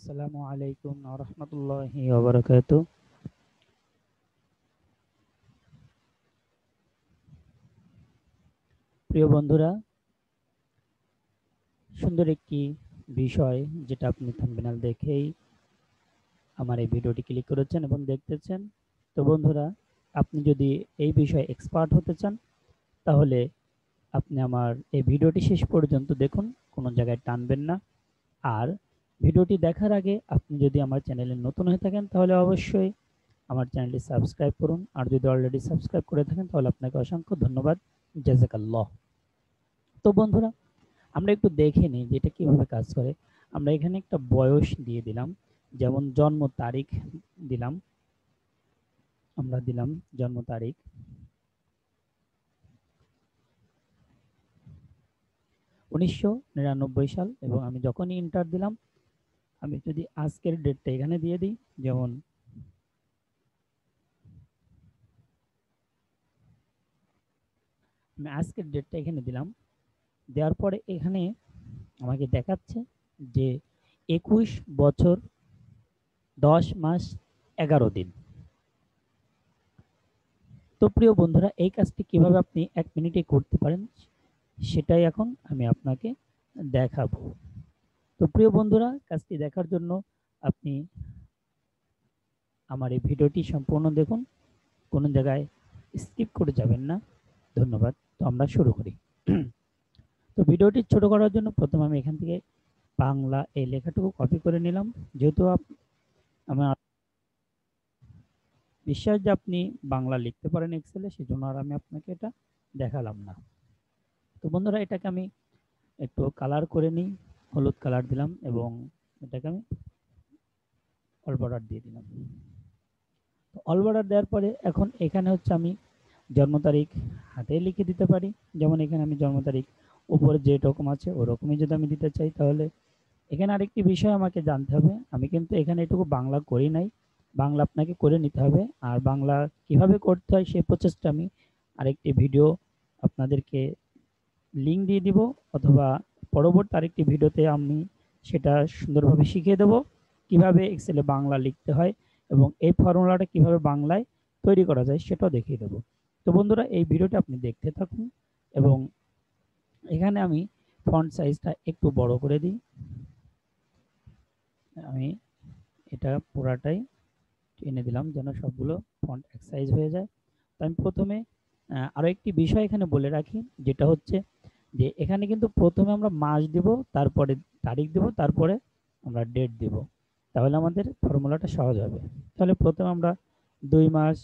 আসসালামু আলাইকুম ওয়া রাহমাতুল্লাহি ওয়া বারাকাতুহু। প্রিয় বন্ধুরা, সুন্দর একটি বিষয় যেটা আপনি থাম্বনেল দেখেই আমার এই ভিডিওটি ক্লিক করেছেন এবং দেখতেছেন। তো বন্ধুরা, আপনি যদি এই বিষয়ে এক্সপার্ট হতে চান তাহলে আপনি আমার এই ভিডিওটি শেষ পর্যন্ত দেখুন, কোনো জায়গায় টানবেন না। আর ভিডিওটি দেখার আগে আপনি যদি আমার চ্যানেলে নতুন হয়ে থাকেন তাহলে অবশ্যই আমার চ্যানেলটি সাবস্ক্রাইব করুন, আর যদি অলরেডি সাবস্ক্রাইব করে থাকেন তাহলে আপনাকে অসংখ্য ধন্যবাদ। জাযাকাল্লাহ। তো বন্ধুরা, আমরা একটু দেখে নিই যে এটা কিভাবে কাজ করে। আমরা এখানে একটা বয়স দিয়ে দিলাম, যেমন জন্ম তারিখ দিলাম। আমরা দিলাম জন্ম তারিখ 1999 সাল, এবং আমি যখনই ইন্টার দিলাম, আমি যদি আজকের ডেটটা এখানে দিয়ে দিই, যেমন আমি আজকের ডেটটা এখানে দিলাম, দেওয়ার পরে এখানে আমাকে দেখাচ্ছে যে 21 বছর 10 মাস 11 দিন। তো প্রিয় বন্ধুরা, এই কাজটি কিভাবে আপনি 1 মিনিটে করতে পারেন সেটাই এখন আমি আপনাকে দেখাবো। তো প্রিয় বন্ধুরা, কাজটি দেখার জন্য আপনি আমার এই ভিডিওটি সম্পূর্ণ দেখুন, কোনো জায়গায় স্কিপ করে যাবেন না। ধন্যবাদ। তো আমরা শুরু করি। তো ভিডিওটি ছোট করার জন্য প্রথমে আমি এখান থেকে বাংলা এই লেখাটুকু কপি করে নিলাম, যেহেতু আমার বিশ্বাস যে আপনি বাংলা লিখতে পারেন এক্সেলে, সেজন্য আর আমি আপনাকে এটা দেখালাম না। তো বন্ধুরা, এটাকে আমি একটু কালার করে নিই, হলুদ কালার দিলাম এবং এটাকে আমি অল বর্ডার দিয়ে দিলাম। তো অল বর্ডার দেওয়ার পরে এখন এখানে হচ্ছে আমি জন্ম তারিখ হাতে লিখে দিতে পারি, যেমন এখানে আমি জন্ম তারিখ উপরে যে রকম আছে ওরকমই যদি আমি দিতে চাই, তাহলে এখানে আরেকটি বিষয় আমাকে জানতে হবে। আমি কিন্তু এখানে এটুকু বাংলা করি নাই, বাংলা আপনাকে করে নিতে হবে। আর বাংলা কিভাবে করতে হয় সেই প্রচেষ্টা আমি আরেকটি ভিডিও আপনাদেরকে লিঙ্ক দিয়ে দিব, অথবা পরবর্তী আরেকটি ভিডিওতে আমি সেটা সুন্দরভাবে শিখিয়ে দেব কিভাবে এক্সেলে বাংলা লিখতে হয় এবং এই ফর্মুলাটা কিভাবে বাংলায় তৈরি করা যায় সেটাও দেখিয়ে দেব। তো বন্ধুরা, এই ভিডিওটা আপনি দেখতে থাকুন এবং এখানে আমি ফন্ট সাইজটা একটু বড় করে দিই। আমি এটা পুরাটাই টেনে দিলাম যেন সবগুলো ফন্ট এক সাইজ হয়ে যায়। তো আমি প্রথমে আরও একটি বিষয় এখানে বলে রাখি, যেটা হচ্ছে যে এখানে কিন্তু প্রথমে আমরা মাস দিব, তারপরে তারিখ দিব, তারপরে আমরা ডেট দিব, তাহলে আমাদের ফর্মুলাটা সহজ হবে। তাহলে প্রথমে আমরা 2 মাস,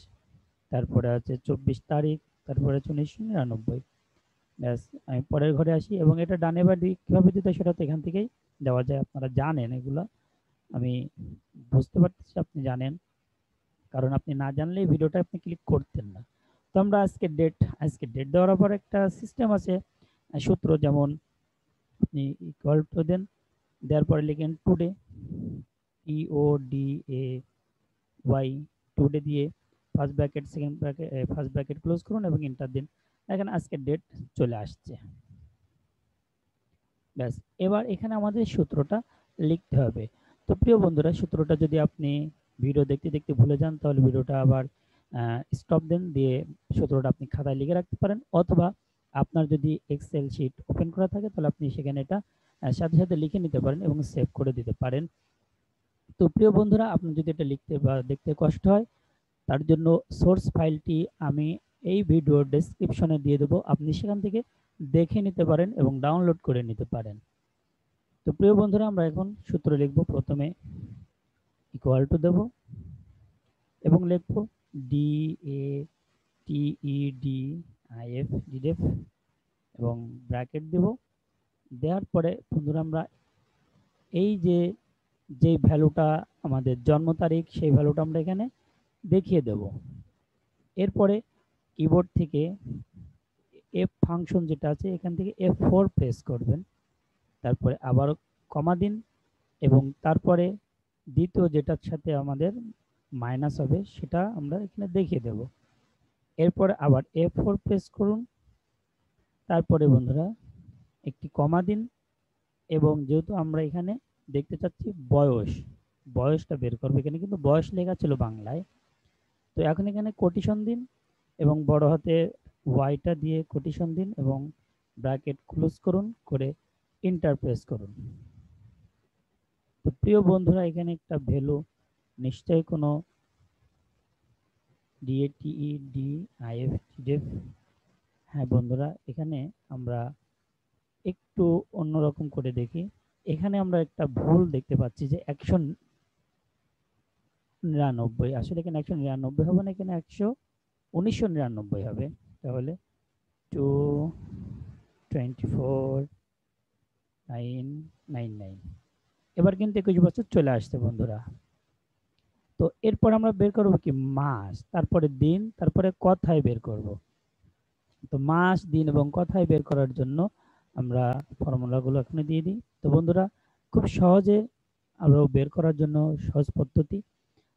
তারপরে আছে 24 তারিখ, তারপরে হচ্ছে 1999। ব্যাস, আমি পরের ঘরে আসি এবং এটা ডানে বা কীভাবে দিতে হয় সেটা তো এখান থেকেই দেওয়া যায়, আপনারা জানেন এগুলা। আমি বুঝতে পারতেছি আপনি জানেন, কারণ আপনি না জানলে এই ভিডিওটা আপনি ক্লিক করতেন না। তো আমরা আজকে ডেট দেওয়ার পর একটা সিস্টেম আছে, সূত্র, যেমন আপনি ইকুয়াল টু দেন, দেওয়ার পরে লিখেন টুডে, TODAY, টুডে দিয়ে first bracket second bracket first bracket close করুন এবং এন্টার দিন। এখানে আজকের ডেট চলে আসছে। ব্যাস, এবার এখানে আমাদের সূত্রটা লিখতে হবে। তো প্রিয় বন্ধুরা, সূত্রটা যদি আপনি ভিডিও দেখতে দেখতে ভুলে যান তাহলে ভিডিওটা আবার স্টপ দেন, দিয়ে সূত্রটা আপনি খাতায় লিখে রাখতে পারেন, অথবা আপনার যদি এক্সেল শিট ওপেন করা থাকে তাহলে আপনি সেখানে এটা সাথে সাথে লিখে নিতে পারেন এবং সেভ করে দিতে পারেন। তো প্রিয় বন্ধুরা, আপনি যদি এটা লিখতে বা দেখতে কষ্ট হয়, তার জন্য সোর্স ফাইলটি আমি এই ভিডিওর ডেসক্রিপশনে দিয়ে দেবো, আপনি সেখান থেকে দেখে নিতে পারেন এবং ডাউনলোড করে নিতে পারেন। তো প্রিয় বন্ধুরা, আমরা এখন সূত্র লিখব। প্রথমে ইকুয়াল টু দেব এবং লিখব DATEDIF, ডিডেফ, এবং ব্র্যাকেট দেব। দেওয়ার পরে বন্ধুরা, আমরা এই যে ভ্যালুটা আমাদের জন্ম তারিখ, সেই ভ্যালুটা আমরা এখানে দেখিয়ে দেব। এরপরে কিবোর্ড থেকে এফ ফাংশন যেটা আছে এখান থেকে F4 প্রেস করবেন, তারপরে আবারও কমা দিন এবং তারপরে দ্বিতীয় যেটার সাথে আমাদের মাইনাস হবে সেটা আমরা এখানে দেখিয়ে দেব। এরপরে আবার F4 প্রেস করুন, তারপরে বন্ধুরা একটি কমা দিন এবং যেহেতু আমরা এখানে দেখতে চাচ্ছি বয়স, বয়সটা বের করবো। এখানে কিন্তু বয়স লেখা ছিল বাংলায়, তো এখন এখানে কোটেশন দিন এবং বড় হাতে ওয়াইটা দিয়ে কোটেশন দিন এবং ব্র্যাকেট ক্লোজ করুন, করে এন্টার প্রেস করুন। তো প্রিয় বন্ধুরা, এখানে একটা ভ্যালু নিশ্চয়ই কোনো DATEDIF, হ্যাঁ বন্ধুরা, এখানে আমরা একটু অন্যরকম করে দেখি। এখানে আমরা একটা ভুল দেখতে পাচ্ছি যে 199, আসলে এখানে 199 হবে না, এখানে 1999 হবে। তাহলে 224,999, এবার কিন্তু 21 বছর চলে আসছে বন্ধুরা। তো এরপর আমরা বের করব কি মাস, তারপরে দিন, তারপরে কথায় বের করব। তো মাস, দিন এবং কথায় বের করার জন্য আমরা ফর্মুলাগুলো এখানে দিয়ে দিই। তো বন্ধুরা, খুব সহজে আরো বের করার জন্য সহজ পদ্ধতি,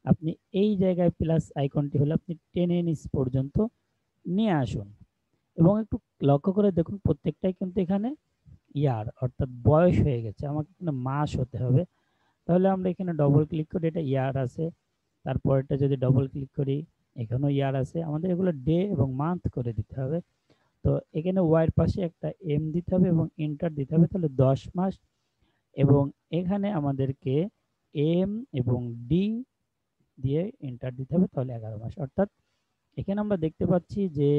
আপনি এই জায়গায় প্লাস আইকনটি হলে আপনি টেনে নিচ পর্যন্ত নিয়ে আসুন এবং একটু লক্ষ্য করে দেখুন প্রত্যেকটাই কিন্তু এখানে ইয়ার অর্থাৎ বয়স হয়ে গেছে, আমাকে এখানে মাস হতে হবে। তাহলে আমরা এখানে ডবল ক্লিক করি, এটা ইয়ার আছে, তারপরটা যদি ডবল ক্লিক করি এখানেও ইয়ার আছে, আমাদের এগুলো ডে এবং মান্থ করে দিতে হবে। তো এখানে ওয়াইয়ের পাশে একটা এম দিতে হবে এবং এন্টার দিতে হবে, তাহলে 10 মাস। এবং এখানে আমাদেরকে এম এবং ডি দিয়ে এন্টার দিতে হবে, তাহলে 11 মাস। অর্থাৎ এখানে আমরা দেখতে পাচ্ছি যে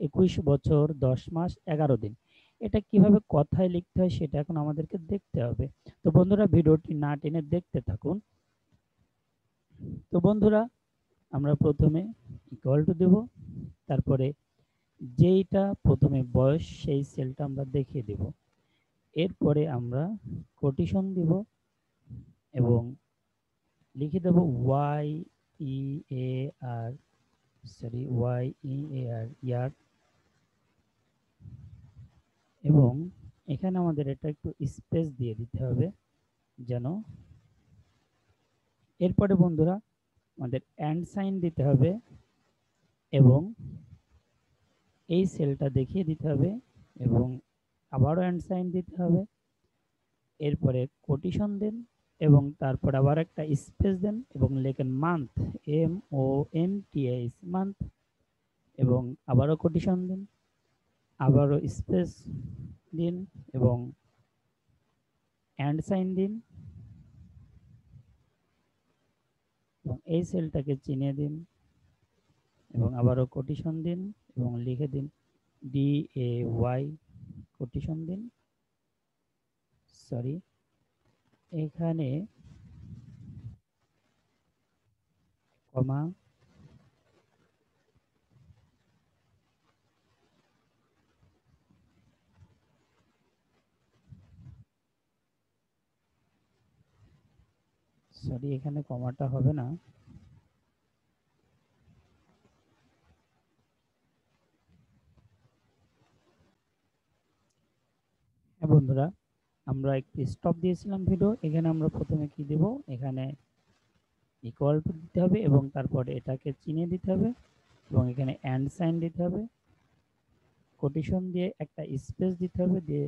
21 বছর 10 মাস 11 দিন। এটা কিভাবে কথায় লিখতে হয় সেটা এখন আমাদেরকে দেখতে হবে। তো বন্ধুরা, ভিডিওটি না টেনে দেখতে থাকুন। তো বন্ধুরা, আমরা প্রথমে ইকুয়াল টু দেব, তারপরে যেইটা প্রথমে বয়স সেই সেলটা আমরা দেখিয়ে দেব। এরপরে আমরা কোটেশন দিব এবং লিখে দেব ওয়াই ই এ আর ইয়ার, এবং এখানে আমাদের এটা একটু স্পেস দিয়ে দিতে হবে যেন। এরপরে বন্ধুরা, আমাদের এন্ড সাইন দিতে হবে এবং এই সেলটা দেখিয়ে দিতে হবে এবং আবারও এন্ড সাইন দিতে হবে। এরপরে কোটেশন দেন এবং তারপর আবার একটা স্পেস দেন এবং লেখেন মান্থ, MONTH, মান্থ, এবং আবারও কোটেশন দিন, আবারও স্পেস দিন এবং এন্ড সাইন দিন এবং এই সেলটাকে চিনে দিন এবং আবারও কোটেশন দিন এবং লিখে দিন DAY, কোটেশন দিন। সরি, এখানে কমা, সরি এখানে কমাটা হবে না। হ্যাঁ বন্ধুরা, আমরা একটু স্টপ দিয়েছিলাম ভিডিও। এখানে আমরা প্রথমে কি দেব, এখানে ইকুয়াল টু দিতে হবে এবং তারপরে এটাকে চিনে দিতে হবে এবং এখানে এন্ড সাইন দিতে হবে, কোটেশন দিয়ে একটা স্পেস দিতে হবে, দিয়ে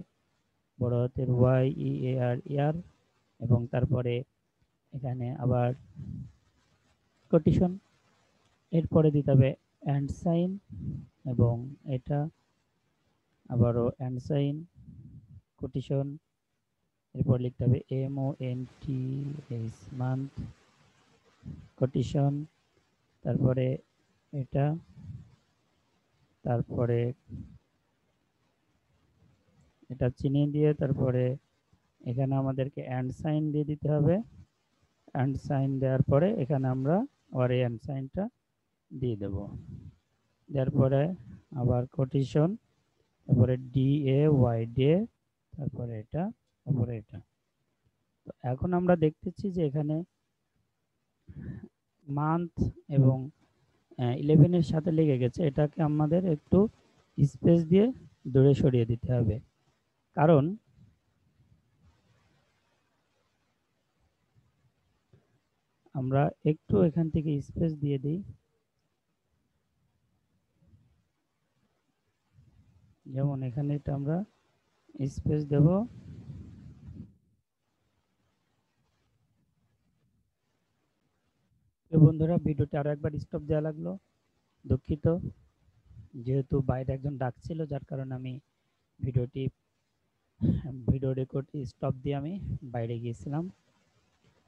বড় হাতের YEAR, ইয়ার, এবং তারপরে এখানে আবার কোটেশন, এরপরে দিতে হবে এন্ড সাইন এবং এটা আবারও এন্ড সাইন, কোটেশন, এরপর লিখতে হবে MONTH, মান্থ, কোটেশন, তারপরে এটা, তারপরে এটা চিহ্ন দিয়ে তারপরে এখানে আমাদেরকে এন্ড সাইন দিয়ে দিতে হবে। এন্ড সাইন দেওয়ার পরে এখানে আমরা আবার এই এন্ড সাইনটা দিয়ে দেব, দেওয়ার পরে আবার কোটেশন, তারপরে DAY, ডে, তারপরে এটা, তারপরে এটা। তো এখন আমরা দেখতেছি যে এখানে মান্থ এবং 11 এর সাথে লেগে গেছে, এটাকে আমাদের একটু স্পেস দিয়ে দূরে সরিয়ে দিতে হবে, কারণ আমরা একটু এখান থেকে স্পেস দিয়ে দিই, যেমন এখানে এটা আমরা স্পেস দেব তো বন্ধুরা ভিডিওটি আরো একবার স্টপ দেওয়া লাগলো, দুঃখিত, যেহেতু বাইরে একজন ডাকছিল যার কারণে আমি ভিডিওটি ভিডিও রেকর্ড স্টপ দিয়ে আমি বাইরে গিয়েছিলাম।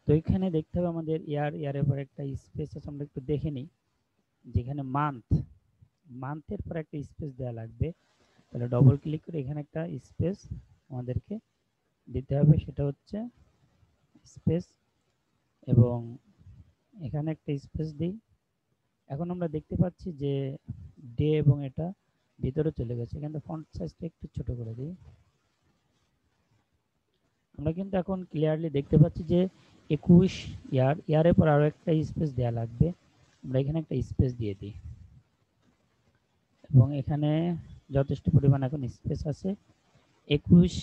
তো এখানে দেখতে হবে আমাদের ইয়ারের পর একটা স্পেস আছে, আমরা একটু দেখে নিই। যেখানে মান্থের পর একটা স্পেস দেওয়া লাগবে, তাহলে ডবল ক্লিক করে এখানে একটা স্পেস আমাদেরকে দিতে হবে, সেটা হচ্ছে স্পেস, এবং এখানে একটা স্পেস দিই। এখন আমরা দেখতে পাচ্ছি যে ডে এবং এটা ভিতরে চলে গেছে। এখানে ফন্ট সাইজটা একটু ছোট করে দিই। আমরা কিন্তু এখন ক্লিয়ারলি দেখতে পাচ্ছি যে 21 ইয়ারের পর আরো একটা স্পেস দেওয়া লাগবে, আমরা এখানে একটা স্পেস দিয়ে দিই এবং এখানে যথেষ্ট পরিমাণ এখন স্পেস আছে। 21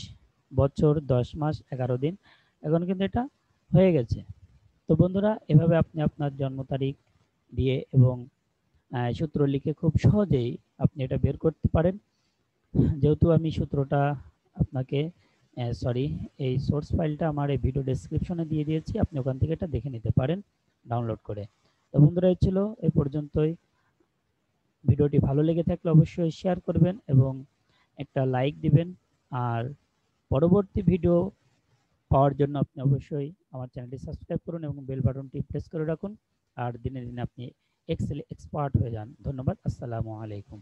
বছর 10 মাস 11 দিন, এখন কিন্তু এটা হয়ে গেছে। তো বন্ধুরা, এভাবে আপনি আপনার জন্ম তারিখ দিয়ে এবং সূত্র লিখে খুব সহজেই আপনি এটা বের করতে পারেন। যেহেতু আমি সূত্রটা আপনাকে সরি, এই সোর্স ফাইলটা আমার এই ভিডিও ডেসক্রিপশনে দিয়ে দিয়েছি, আপনি ওখান থেকে এটা দেখে নিতে পারেন ডাউনলোড করে। তো বন্ধুরা, এই ছিল এই পর্যন্তই। ভিডিওটি ভালো লেগে থাকলে অবশ্যই শেয়ার করবেন এবং একটা লাইক দিবেন। আর পরবর্তী ভিডিও পাওয়ার জন্য আপনি অবশ্যই আমার চ্যানেলটি সাবস্ক্রাইব করুন এবং বেল বাটনটি প্রেস করে রাখুন। আর দিনে দিনে আপনি এক্সেলে এক্সপার্ট হয়ে যান। ধন্যবাদ। আসসালামু আলাইকুম।